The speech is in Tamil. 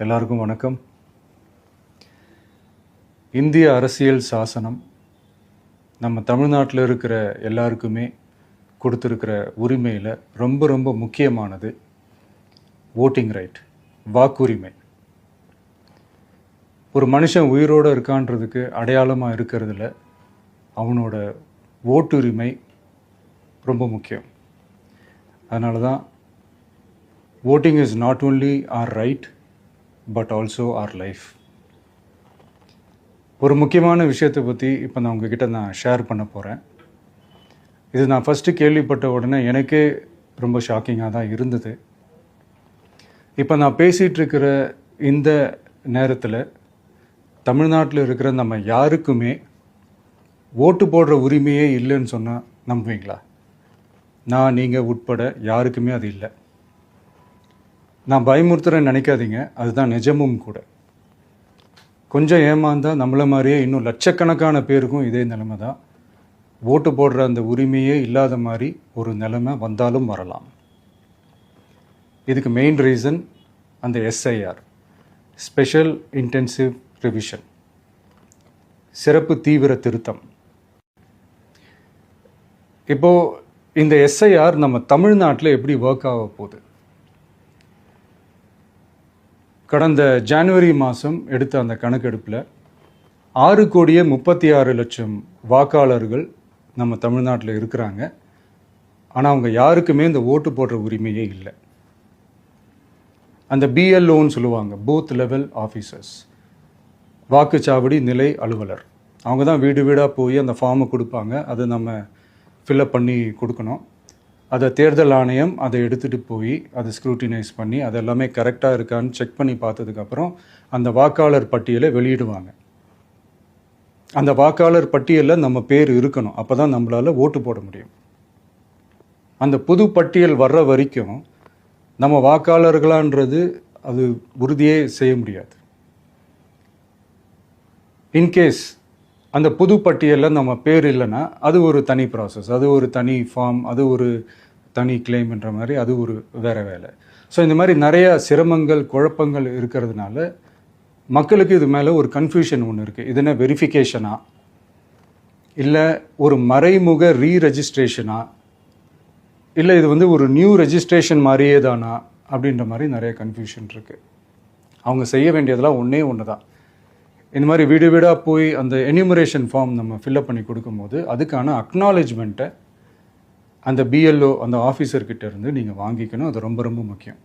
எல்லாருக்கும் வணக்கம். இந்திய அரசியல் சாசனம் நம்ம தமிழ்நாட்டில் இருக்கிற எல்லாருக்குமே கொடுத்துருக்கிற உரிமையில் ரொம்ப ரொம்ப முக்கியமானது ஓட்டிங் ரைட், வாக்குரிமை. ஒரு மனுஷன் உயிரோடு இருக்கான்றதுக்கு அடையாளமாக இருக்கிறதுல அவனோட ஓட்டுரிமை ரொம்ப முக்கியம். அதனால தான் voting is not only our right but also our life. ஒரு முக்கியமான விஷயத்தை பற்றி இப்போ நான் உங்ககிட்ட ஷேர் பண்ண போகிறேன். இது நான் ஃபஸ்ட்டு கேள்விப்பட்ட உடனே எனக்கே ரொம்ப ஷாக்கிங்காக தான் இருந்தது. இப்போ நான் பேசிகிட்டு இருக்கிற இந்த நேரத்தில் தமிழ்நாட்டில் இருக்கிற நம்ம யாருக்குமே ஓட்டு போடுற உரிமையே இல்லைன்னு சொன்னால் நம்புவீங்களா? நான் நீங்கள் உட்பட யாருக்குமே அது இல்லை. நான் பயமுறுத்துறேன்னு நினைக்காதீங்க, அதுதான் நிஜமும் கூட. கொஞ்சம் ஏமாந்தால் நம்மளை மாதிரியே இன்னும் லட்சக்கணக்கான பேருக்கும் இதே நிலைமை தான். ஓட்டு போடுற அந்த உரிமையே இல்லாத மாதிரி ஒரு நிலைமை வந்தாலும் வரலாம். இதுக்கு மெயின் ரீசன் அந்த எஸ்ஐஆர், ஸ்பெஷல் இன்டென்சிவ் ரிவிஷன், சிறப்பு தீவிர திருத்தம். இப்போது இந்த எஸ்ஐஆர் நம்ம தமிழ்நாட்டில் எப்படி ஒர்க் ஆக போகுது? கடந்த ஜனவரி மாதம் எடுத்த அந்த கணக்கெடுப்பில் 6,36,00,000 வாக்காளர்கள் நம்ம தமிழ்நாட்டில் இருக்கிறாங்க. ஆனால் அவங்க யாருக்குமே இந்த ஓட்டு போடுற உரிமையே இல்லை. அந்த பிஎல்ஓன்னு சொல்லுவாங்க, பூத் லெவல் ஆஃபீஸர்ஸ், வாக்குச்சாவடி நிலை அலுவலர். அவங்க தான் வீடு வீடாக போய் அந்த ஃபார்மை கொடுப்பாங்க. அதை நம்ம ஃபில்அப் பண்ணி கொடுக்கணும். அதை தேர்தல் ஆணையம் அதை எடுத்துகிட்டு போய் அதை ஸ்க்ரூட்டினைஸ் பண்ணி அது எல்லாமே கரெக்டாக இருக்கான்னு செக் பண்ணி பார்த்ததுக்கப்புறம் அந்த வாக்காளர் பட்டியலை வெளியிடுவாங்க. அந்த வாக்காளர் பட்டியலில் நம்ம பேர் இருக்கணும், அப்போ தான் நம்மளால் ஓட்டு போட முடியும். அந்த புது பட்டியல் வர்ற வரைக்கும் நம்ம வாக்காளர்களான்றது அது உறுதியே செய்ய முடியாது. இன்கேஸ் அந்த புது பட்டியலில் நம்ம பேர் இல்லைன்னா அது ஒரு தனி ப்ராசஸ், அது ஒரு தனி ஃபார்ம், அது ஒரு தனி கிளைம்ன்ற மாதிரி அது ஒரு வேறு வேலை. ஸோ இந்த மாதிரி நிறையா சிரமங்கள் குழப்பங்கள் இருக்கிறதுனால மக்களுக்கு இது மேலே ஒரு கன்ஃபியூஷன் ஒன்று இருக்குது. இது என்ன வெரிஃபிகேஷனா இல்லை ஒரு மறைமுக ரீரெஜிஸ்ட்ரேஷனா இல்லை இது ஒரு நியூ ரெஜிஸ்ட்ரேஷன் மாதிரியே தானா அப்படின்ற மாதிரி நிறைய கன்ஃபியூஷன் இருக்குது. அவங்க செய்ய வேண்டியதெல்லாம் ஒன்று தான். இந்த மாதிரி வீடு வீடாக போய் அந்த என்யூமரேஷன் ஃபார்ம் நம்ம ஃபில்அப் பண்ணி கொடுக்கும்போது அதுக்கான அக்னாலேஜ்மெண்ட்டை அந்த பிஎல்ஓ அந்த ஆஃபீஸர்கிட்ட இருந்து நீங்கள் வாங்கிக்கணும். அது ரொம்ப ரொம்ப முக்கியம்.